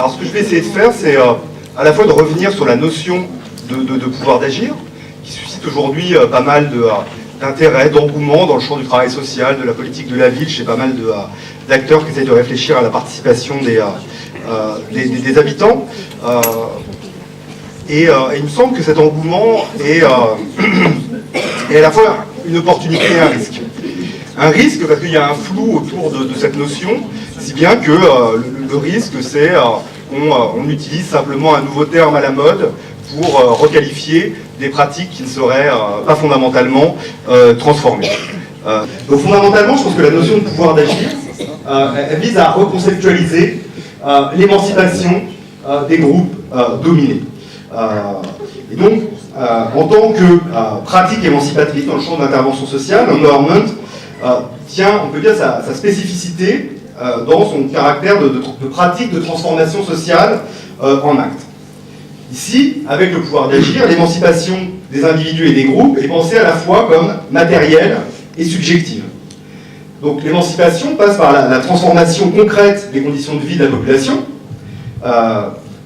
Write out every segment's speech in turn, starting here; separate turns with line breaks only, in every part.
Alors ce que je vais essayer de faire, c'est à la fois de revenir sur la notion de pouvoir d'agir, qui suscite aujourd'hui pas mal d'intérêt, d'engouement dans le champ du travail social, de la politique de la ville, chez pas mal d'acteurs qui essayent de réfléchir à la participation des habitants. Et il me semble que cet engouement est à la fois une opportunité et un risque. Un risque parce qu'il y a un flou autour de cette notion, si bien que le risque, c'est qu'on utilise simplement un nouveau terme à la mode pour requalifier des pratiques qui ne seraient pas fondamentalement transformées. Donc fondamentalement, je pense que la notion de pouvoir d'agir, elle vise à reconceptualiser l'émancipation des groupes dominés. Et donc, en tant que pratique émancipatrice dans le champ de l'intervention sociale, l'empowerment tient, on peut dire, sa spécificité dans son caractère de pratique de transformation sociale en acte. Ici, avec le pouvoir d'agir, l'émancipation des individus et des groupes est pensée à la fois comme matérielle et subjective. Donc l'émancipation passe par la transformation concrète des conditions de vie de la population.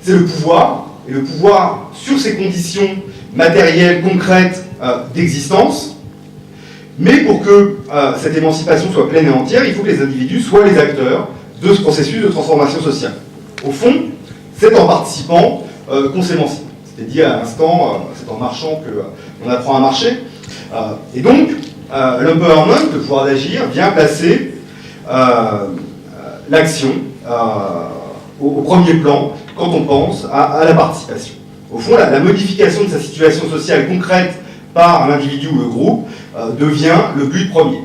C'est le pouvoir, et le pouvoir sur ces conditions matérielles, concrètes d'existence. Mais pour que cette émancipation soit pleine et entière, il faut que les individus soient les acteurs de ce processus de transformation sociale. Au fond, c'est en participant qu'on s'émancipe. C'était dit à l'instant, c'est en marchant qu'on apprend à marcher. Et donc, l'empowerment, le pouvoir d'agir, vient placer l'action au premier plan quand on pense à la participation. Au fond, la modification de sa situation sociale concrète par l'individu ou le groupe devient le but premier.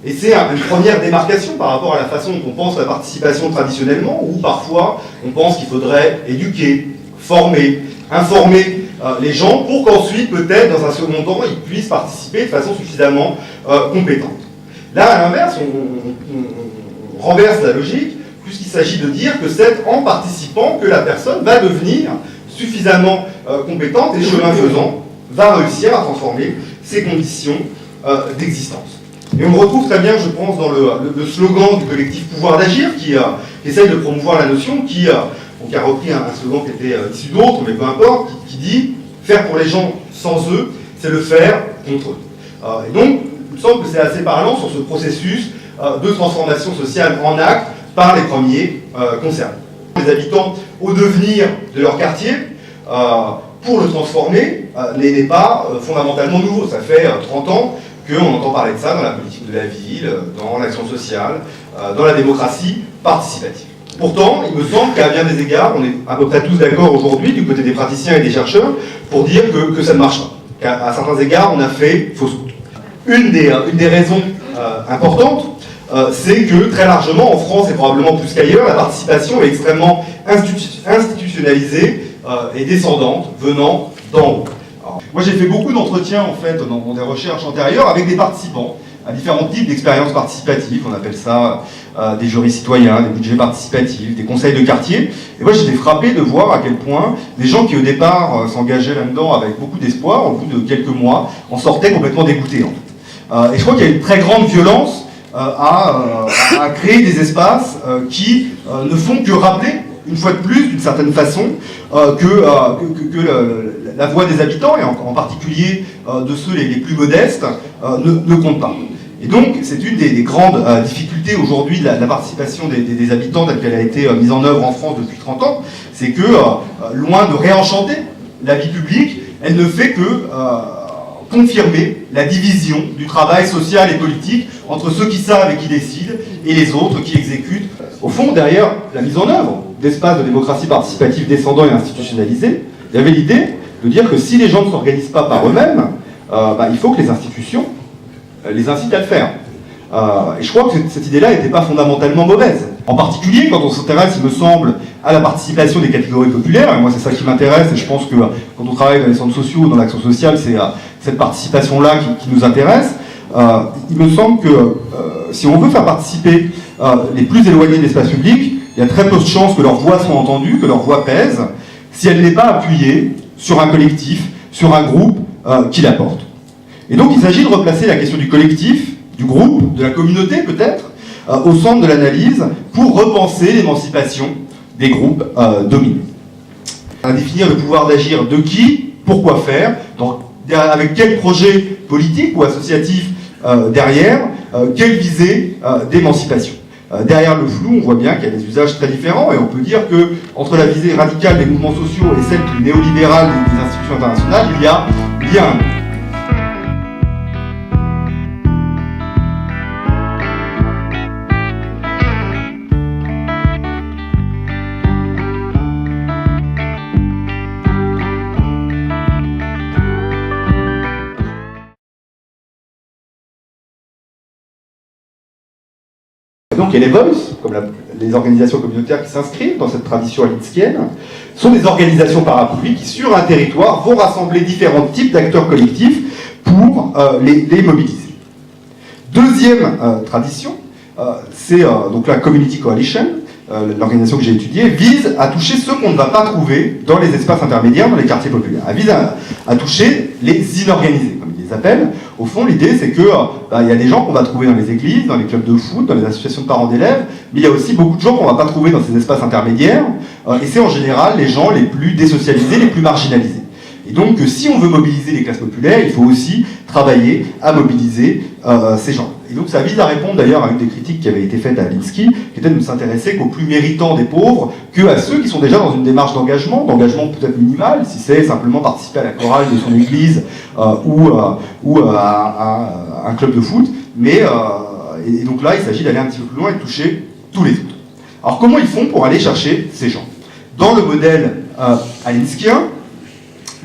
Et c'est une première démarcation par rapport à la façon dont on pense la participation traditionnellement, où parfois on pense qu'il faudrait éduquer, former, informer les gens pour qu'ensuite, peut-être, dans un second temps, ils puissent participer de façon suffisamment compétente. Là, à l'inverse, on renverse la logique, puisqu'il s'agit de dire que c'est en participant que la personne va devenir suffisamment compétente et, chemin faisant, va réussir à transformer ses conditions d'existence. Et on le retrouve très bien, je pense, dans le slogan du collectif Pouvoir d'agir, qui essaye de promouvoir la notion, qui a repris un slogan qui était issu d'autres, mais peu importe, qui dit « Faire pour les gens sans eux, c'est le faire contre eux ». Et donc, il me semble que c'est assez parlant sur ce processus de transformation sociale en acte par les premiers concernés. Les habitants au devenir de leur quartier, pour le transformer, n'est pas fondamentalement nouveau. Ça fait 30 ans qu'on entend parler de ça dans la politique de la ville, dans l'action sociale, dans la démocratie participative. Pourtant, il me semble qu'à bien des égards, on est à peu près tous d'accord aujourd'hui, du côté des praticiens et des chercheurs, pour dire que ça ne marche pas. Qu'à certains égards, on a fait fausse route. Une des raisons importantes, c'est que très largement, en France et probablement plus qu'ailleurs, la participation est extrêmement institutionnalisée et descendante, venant d'en haut. Alors, moi j'ai fait beaucoup d'entretiens en fait dans des recherches antérieures avec des participants à différents types d'expériences participatives, on appelle ça des jurys citoyens, des budgets participatifs, des conseils de quartier. Et moi j'étais frappé de voir à quel point des gens qui au départ s'engageaient là-dedans avec beaucoup d'espoir, au bout de quelques mois, en sortaient complètement dégoûtés en fait. Et je crois qu'il y a une très grande violence à créer des espaces qui ne font que rappeler, une fois de plus, d'une certaine façon, que la voix des habitants, et en particulier de ceux les plus modestes, ne compte pas. Et donc, c'est une des grandes difficultés aujourd'hui de la participation des habitants telle qu'elle a été mise en œuvre en France depuis 30 ans, c'est que, loin de réenchanter la vie publique, elle ne fait que confirmer la division du travail social et politique entre ceux qui savent et qui décident et les autres qui exécutent. Au fond, derrière la mise en œuvre d'espaces de démocratie participative descendants et institutionnalisés, il y avait l'idée de dire que si les gens ne s'organisent pas par eux-mêmes, il faut que les institutions les incitent à le faire. Et je crois que cette idée-là n'était pas fondamentalement mauvaise. En particulier, quand on s'intéresse, il me semble, à la participation des catégories populaires, et moi c'est ça qui m'intéresse, et je pense que quand on travaille dans les centres sociaux ou dans l'action sociale, c'est cette participation-là qui nous intéresse. Il me semble que si on veut faire participer les plus éloignés de l'espace public, il y a très peu de chances que leur voix soit entendue, que leur voix pèse, si elle n'est pas appuyée sur un collectif, sur un groupe qui la porte. Et donc il s'agit de replacer la question du collectif, du groupe, de la communauté peut-être, au centre de l'analyse pour repenser l'émancipation des groupes dominants. À définir le pouvoir d'agir de qui, pourquoi faire, avec quel projet politique ou associatif derrière, quelle visée d'émancipation. Derrière le flou, on voit bien qu'il y a des usages très différents et on peut dire que entre la visée radicale des mouvements sociaux et celle plus néolibérale des institutions internationales, il y a un... Donc il y a les Voice, comme les organisations communautaires qui s'inscrivent dans cette tradition alinskienne, sont des organisations parapluies qui, sur un territoire, vont rassembler différents types d'acteurs collectifs pour les mobiliser. Deuxième tradition, c'est donc la Community Coalition, l'organisation que j'ai étudiée, vise à toucher ceux qu'on ne va pas trouver dans les espaces intermédiaires, dans les quartiers populaires. Elle vise à toucher les inorganisés, comme ils les appellent. Au fond, l'idée, c'est que il y a des gens qu'on va trouver dans les églises, dans les clubs de foot, dans les associations de parents d'élèves, mais il y a aussi beaucoup de gens qu'on ne va pas trouver dans ces espaces intermédiaires, et c'est en général les gens les plus désocialisés, les plus marginalisés. Et donc, si on veut mobiliser les classes populaires, il faut aussi travailler à mobiliser ces gens. Et donc, ça vise à répondre d'ailleurs à une des critiques qui avait été faite à Alinsky, qui était de ne s'intéresser qu'aux plus méritants des pauvres, qu'à ceux qui sont déjà dans une démarche d'engagement peut-être minimal, si c'est simplement participer à la chorale de son église ou à un club de foot. Mais, et donc là, il s'agit d'aller un petit peu plus loin et de toucher tous les autres. Alors, comment ils font pour aller chercher ces gens? Dans le modèle alinskien,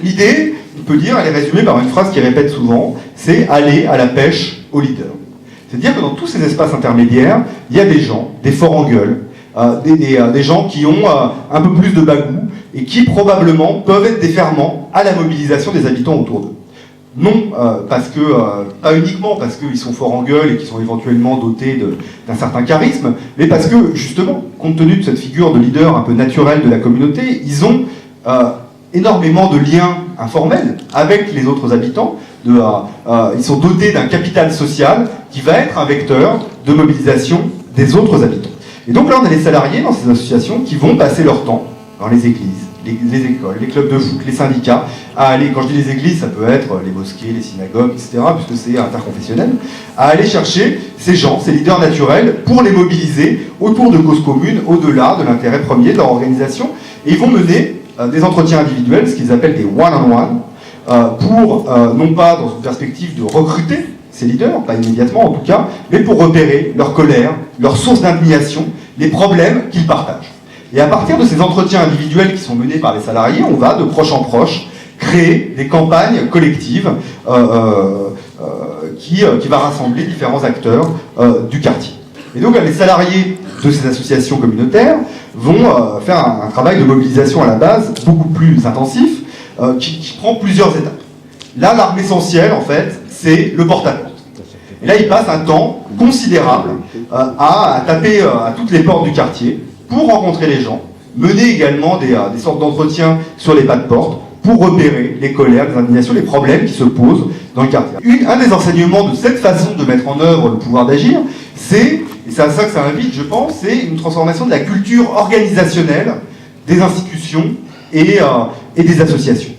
l'idée, on peut dire, elle est résumée par une phrase qui répète souvent, c'est aller à la pêche aux leaders. C'est-à-dire que dans tous ces espaces intermédiaires, il y a des gens, des forts en gueule, des gens qui ont un peu plus de bagou et qui probablement peuvent être des ferments à la mobilisation des habitants autour d'eux. Non, pas uniquement parce qu'ils sont forts en gueule et qu'ils sont éventuellement dotés d'un certain charisme, mais parce que, justement, compte tenu de cette figure de leader un peu naturelle de la communauté, ils ont énormément de liens informels avec les autres habitants. Ils sont dotés d'un capital social qui va être un vecteur de mobilisation des autres habitants. Et donc là, on a les salariés dans ces associations qui vont passer leur temps dans les églises, les écoles, les clubs de foot, les syndicats, à aller, quand je dis les églises, ça peut être les mosquées, les synagogues, etc., puisque c'est interconfessionnel, à aller chercher ces gens, ces leaders naturels, pour les mobiliser autour de causes communes, au-delà de l'intérêt premier de leur organisation. Et ils vont mener des entretiens individuels, ce qu'ils appellent des one-on-one, pour, non pas dans une perspective de recruter ces leaders, pas immédiatement en tout cas, mais pour repérer leur colère, leur source d'indignation, les problèmes qu'ils partagent. Et à partir de ces entretiens individuels qui sont menés par les salariés, on va de proche en proche créer des campagnes collectives qui va rassembler différents acteurs du quartier. Et donc les salariés de ces associations communautaires vont faire un travail de mobilisation à la base beaucoup plus intensif, qui prend plusieurs étapes. Là, l'arme essentielle, en fait, c'est le porte-à-porte. Et là, ils passent un temps considérable à taper à toutes les portes du quartier pour rencontrer les gens, mener également des sortes d'entretiens sur les pas de porte pour repérer les colères, les indignations, les problèmes qui se posent dans le quartier. Un des enseignements de cette façon de mettre en œuvre le pouvoir d'agir, et c'est à ça que ça invite, je pense, c'est une transformation de la culture organisationnelle des institutions et des associations.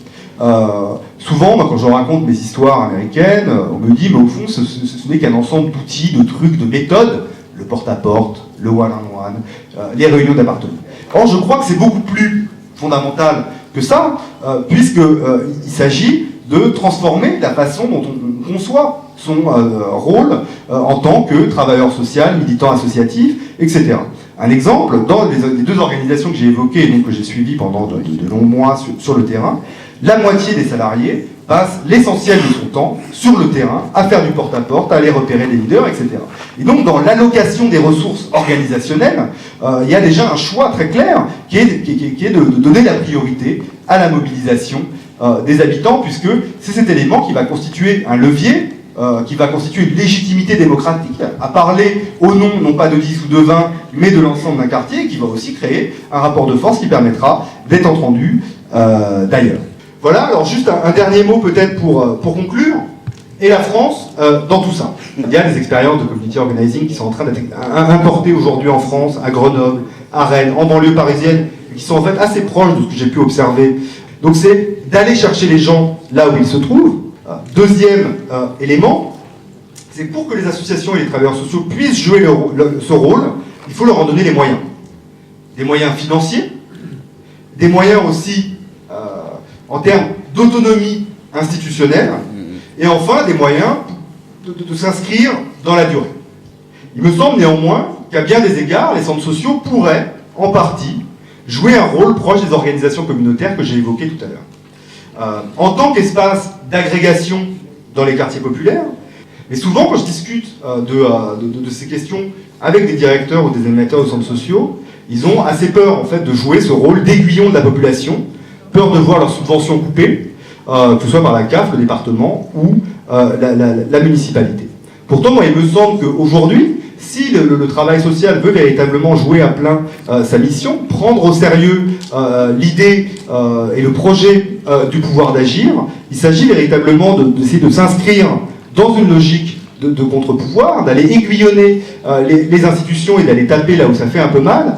Souvent, moi, quand je raconte mes histoires américaines, on me dit, mais au fond, ce n'est qu'un ensemble d'outils, de trucs, de méthodes, le porte-à-porte, le one-on-one, les réunions d'appartenance. Or, je crois que c'est beaucoup plus fondamental que ça, puisqu'il s'agit de transformer la façon dont on conçoit son rôle en tant que travailleur social, militant associatif, etc. Un exemple, dans les deux organisations que j'ai évoquées, donc que j'ai suivies pendant de longs mois sur le terrain, la moitié des salariés passe l'essentiel de son temps sur le terrain à faire du porte-à-porte, à aller repérer des leaders, etc. Et donc dans l'allocation des ressources organisationnelles, il y a déjà un choix très clair qui est de donner la priorité à la mobilisation des habitants, puisque c'est cet élément qui va constituer un levier, qui va constituer une légitimité démocratique, à parler au nom, non pas de 10 ou de 20, mais de l'ensemble d'un quartier, et qui va aussi créer un rapport de force qui permettra d'être entendu d'ailleurs. Voilà, alors juste un dernier mot peut-être pour conclure. Et la France dans tout ça. Il y a des expériences de community organizing qui sont en train d'être importées aujourd'hui en France, à Grenoble, à Rennes, en banlieue parisienne, qui sont en fait assez proches de ce que j'ai pu observer. Donc c'est d'aller chercher les gens là où ils se trouvent. Deuxième élément, c'est pour que les associations et les travailleurs sociaux puissent jouer ce rôle, il faut leur en donner les moyens. Des moyens financiers, des moyens aussi en termes d'autonomie institutionnelle, et enfin des moyens de s'inscrire dans la durée. Il me semble néanmoins qu'à bien des égards, les centres sociaux pourraient, en partie, jouer un rôle proche des organisations communautaires que j'ai évoquées tout à l'heure. En tant qu'espace d'agrégation dans les quartiers populaires, mais souvent quand je discute de ces questions avec des directeurs ou des animateurs de centres sociaux, ils ont assez peur en fait de jouer ce rôle d'aiguillon de la population, peur de voir leurs subventions coupées, que ce soit par la CAF, le département ou la municipalité. Pourtant, moi, il me semble qu'aujourd'hui, si le travail social veut véritablement jouer à plein sa mission, prendre au sérieux l'idée et le projet du pouvoir d'agir, il s'agit véritablement d'essayer de s'inscrire dans une logique de contre-pouvoir, d'aller aiguillonner les institutions et d'aller taper là où ça fait un peu mal.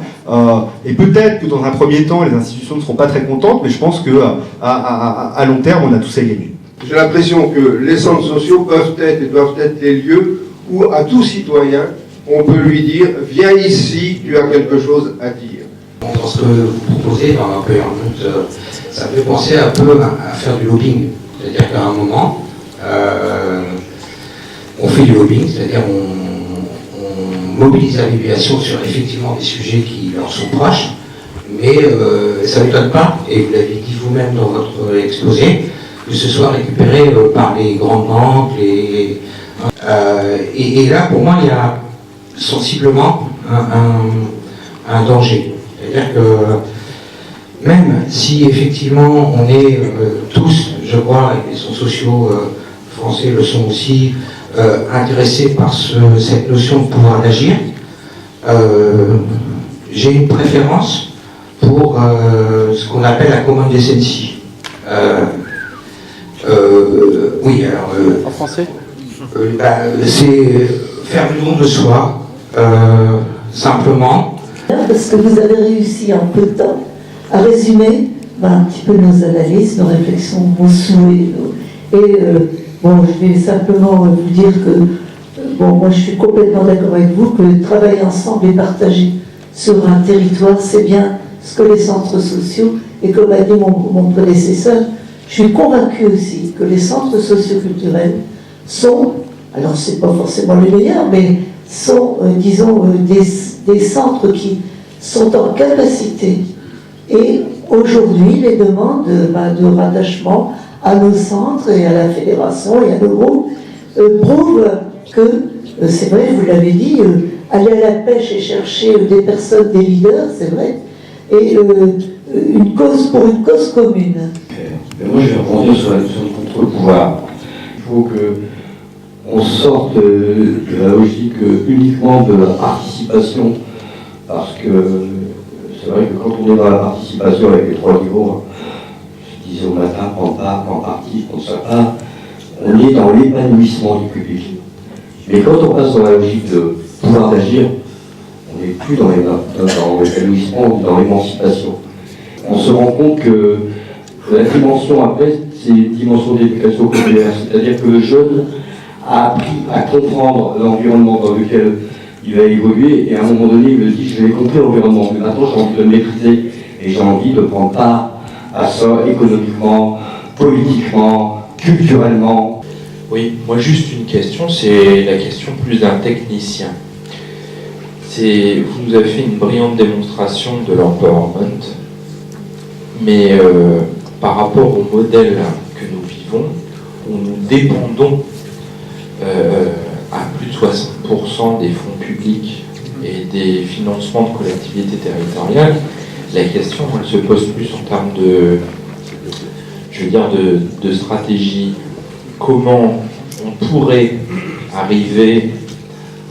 Et peut-être que dans un premier temps, les institutions ne seront pas très contentes, mais je pense qu'à long terme, on a tous à gagner.
J'ai l'impression que les centres sociaux peuvent être et doivent être les lieux où à tout citoyen, on peut lui dire « Viens ici, tu as quelque chose à dire ».
Dans ce que vous proposez, ça me fait penser un peu à faire du lobbying. C'est-à-dire qu'à un moment, on fait du lobbying, c'est-à-dire on mobilise la population sur effectivement des sujets qui leur sont proches, mais ça ne m'étonne pas, et vous l'avez dit vous-même dans votre exposé, que ce soit récupéré par les grandes banques, et là, pour moi, il y a sensiblement un danger. C'est-à-dire que même si effectivement on est tous, je crois, et les centres sociaux français le sont aussi, intéressés par cette notion de pouvoir d'agir, j'ai une préférence pour ce qu'on appelle la common decency. Oui, alors...
en français
c'est faire du don de soi, simplement.
Parce que vous avez réussi en peu de temps à résumer un petit peu nos analyses, nos réflexions, nos souhaits. Bon, je vais simplement vous dire que moi je suis complètement d'accord avec vous que travailler ensemble et partager sur un territoire, c'est bien ce que les centres sociaux, et comme a dit mon prédécesseur, je suis convaincue aussi que les centres socioculturels sont, alors c'est pas forcément les meilleurs, mais sont, disons, des centres qui sont en capacité, et aujourd'hui les demandes de rattachement à nos centres et à la fédération et à nos groupes prouvent que, c'est vrai, vous l'avez dit, aller à la pêche et chercher des personnes, des leaders, c'est vrai, et une cause pour une cause commune.
Moi je vais rebondir sur la notion de contre-pouvoir. Il faut qu'on sorte de la logique uniquement de la participation, parce que c'est vrai que quand on est dans la participation avec les trois niveaux, je disais au matin, prendre part, prendre partie, prendre sa part, on est dans l'épanouissement du public. Mais quand on passe dans la logique de pouvoir d'agir, on n'est plus dans l'épanouissement ou dans l'émancipation. On se rend compte que la dimension après, c'est une dimension d'éducation populaire, c'est-à-dire que le jeune a appris à comprendre l'environnement dans lequel il va évoluer, et à un moment donné, il me dit, je vais compris l'environnement, mais maintenant j'ai envie de le maîtriser, et j'ai envie de prendre part à ça économiquement, politiquement, culturellement.
Oui, moi juste une question, c'est la question plus d'un technicien. Vous nous avez fait une brillante démonstration de l'empowerment, mais par rapport au modèle que nous vivons, où nous dépendons à plus de 60% des fonds publics et des financements de collectivités territoriales, la question elle se pose plus en termes de stratégie. Comment on pourrait arriver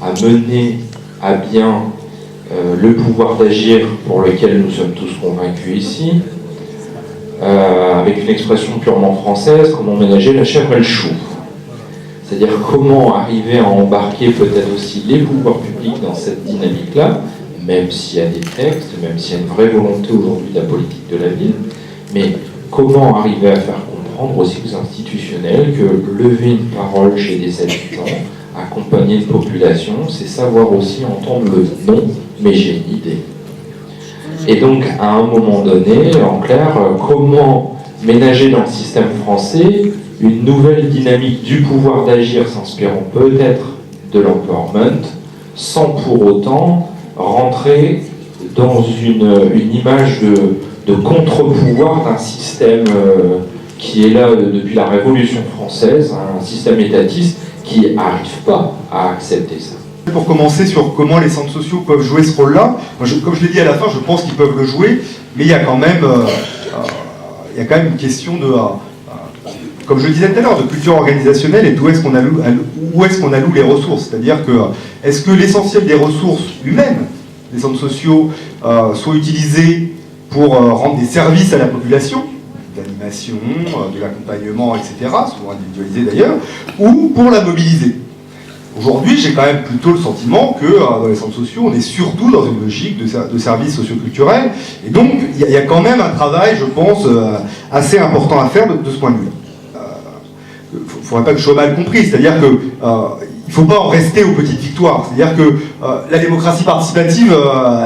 à mener à bien le pouvoir d'agir pour lequel nous sommes tous convaincus ici, avec une expression purement française, comment ménager la chèvre et le chou. C'est-à-dire comment arriver à embarquer peut-être aussi les pouvoirs publics dans cette dynamique-là, même s'il y a des textes, même s'il y a une vraie volonté aujourd'hui de la politique de la ville, mais comment arriver à faire comprendre aussi aux institutionnels que lever une parole chez des habitants, accompagner une population, c'est savoir aussi entendre le non, mais j'ai une idée. Et donc, à un moment donné, en clair, comment ménager dans le système français une nouvelle dynamique du pouvoir d'agir s'inspirant peut-être de l'empowerment, sans pour autant rentrer dans une image de contre-pouvoir d'un système qui est là depuis la Révolution française, un système étatiste qui n'arrive pas à accepter ça.
Pour commencer sur comment les centres sociaux peuvent jouer ce rôle-là, comme je l'ai dit à la fin, je pense qu'ils peuvent le jouer, mais il y a quand même une question de, comme je le disais tout à l'heure, de culture organisationnelle et d'où est-ce qu'on alloue les ressources. C'est-à-dire que, est-ce que l'essentiel des ressources humaines des centres sociaux soit utilisé pour rendre des services à la population, de l'animation, de l'accompagnement, etc., souvent individualisé d'ailleurs, ou pour la mobiliser. Aujourd'hui, j'ai quand même plutôt le sentiment que dans les centres sociaux, on est surtout dans une logique de services socioculturels. Et donc, il y a quand même un travail, je pense, assez important à faire de ce point de vue-là. Il ne faudrait pas que je sois mal compris, c'est-à-dire que il ne faut pas en rester aux petites victoires. C'est-à-dire que la démocratie participative,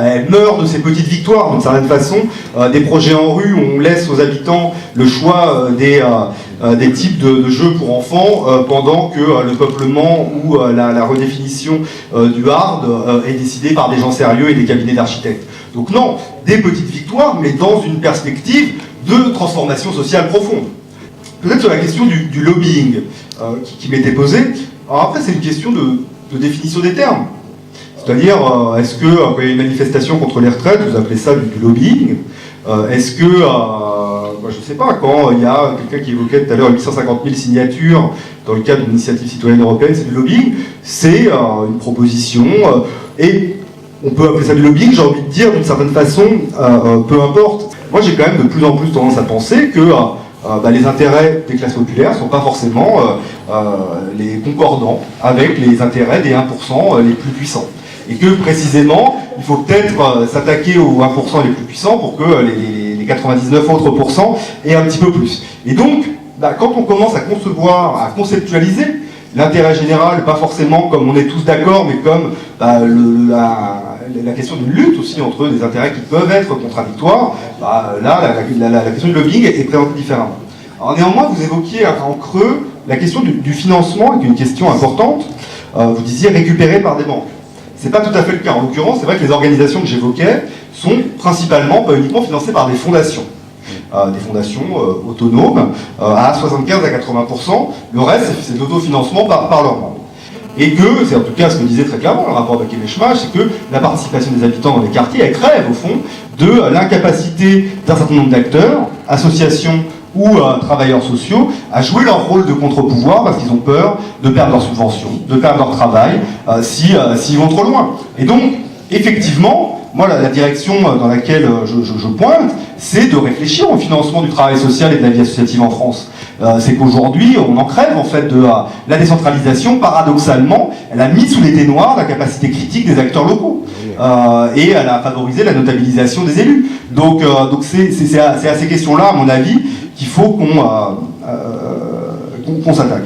elle meurt de ces petites victoires. D'une certaine façon, des projets en rue où on laisse aux habitants le choix des types de jeux pour enfants, pendant que le peuplement ou la redéfinition du hard est décidé par des gens sérieux et des cabinets d'architectes. Donc non, des petites victoires, mais dans une perspective de transformation sociale profonde. Peut-être sur la question du lobbying qui m'était posée. Alors après, c'est une question de définition des termes. C'est-à-dire, est-ce que quand il y a une manifestation contre les retraites, vous appelez ça du lobbying? Est-ce que, je ne sais pas, quand il y a quelqu'un qui évoquait tout à l'heure 850 000 signatures dans le cadre d'une initiative citoyenne européenne, c'est du lobbying? C'est une proposition, et on peut appeler ça du lobbying, j'ai envie de dire, d'une certaine façon, peu importe. Moi, j'ai quand même de plus en plus tendance à penser que les intérêts des classes populaires ne sont pas forcément les concordants avec les intérêts des 1% les plus puissants. Et que précisément, il faut peut-être s'attaquer aux 1% les plus puissants pour que les 99 autres pourcents aient un petit peu plus. Et donc, quand on commence à concevoir, à conceptualiser l'intérêt général, pas forcément comme on est tous d'accord, mais comme la question d'une lutte aussi entre des intérêts qui peuvent être contradictoires, là, la question du lobbying est présentée différemment. Alors néanmoins, vous évoquiez en creux la question du financement, qui est une question importante. Vous disiez récupéré par des banques. C'est pas tout à fait le cas. En l'occurrence, c'est vrai que les organisations que j'évoquais sont principalement, pas uniquement financées par des fondations. Des fondations autonomes, à 75 à 80%. Le reste, c'est de l'autofinancement par leurs membres. Et que, c'est en tout cas ce que disait très clairement le rapport de Kemesh-Mach, c'est que la participation des habitants dans les quartiers, elle crève au fond de l'incapacité d'un certain nombre d'acteurs, associations ou travailleurs sociaux, à jouer leur rôle de contre-pouvoir parce qu'ils ont peur de perdre leurs subventions, de perdre leur travail, s'ils vont trop loin. Et donc, effectivement, moi, la direction dans laquelle je pointe, c'est de réfléchir au financement du travail social et de la vie associative en France. C'est qu'aujourd'hui, on en crève en fait de la décentralisation. Paradoxalement, elle a mis sous les noirs la capacité critique des acteurs locaux et elle a favorisé la notabilisation des élus. Donc c'est à ces questions-là, à mon avis, qu'il faut qu'on s'attaque.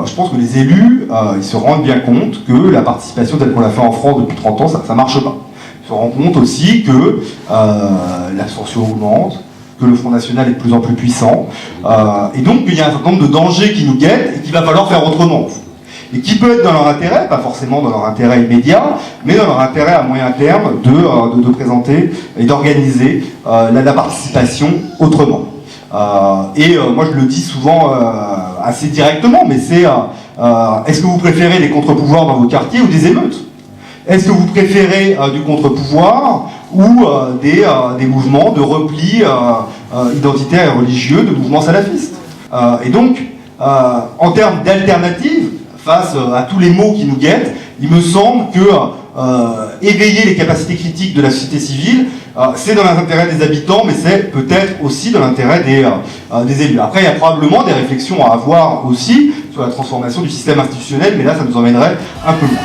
Je pense que les élus, ils se rendent bien compte que la participation telle qu'on l'a fait en France depuis 30 ans, ça ne marche pas. Ils se rendent compte aussi que l'abstention augmente, que le Front National est de plus en plus puissant, et donc qu'il y a un certain nombre de dangers qui nous guettent et qu'il va falloir faire autrement. Et qui peut être dans leur intérêt, pas forcément dans leur intérêt immédiat, mais dans leur intérêt à moyen terme de présenter et d'organiser la participation autrement. Moi je le dis souvent assez directement, mais c'est est-ce que vous préférez des contre-pouvoirs dans vos quartiers ou des émeutes? Est-ce que vous préférez du contre-pouvoir ou des mouvements de repli identitaire et religieux, de mouvements salafistes? Et donc, en termes d'alternatives, face à tous les maux qui nous guettent, il me semble que éveiller les capacités critiques de la société civile, c'est dans l'intérêt des habitants, mais c'est peut-être aussi dans l'intérêt des élus. Après, il y a probablement des réflexions à avoir aussi sur la transformation du système institutionnel, mais là, ça nous emmènerait un peu loin.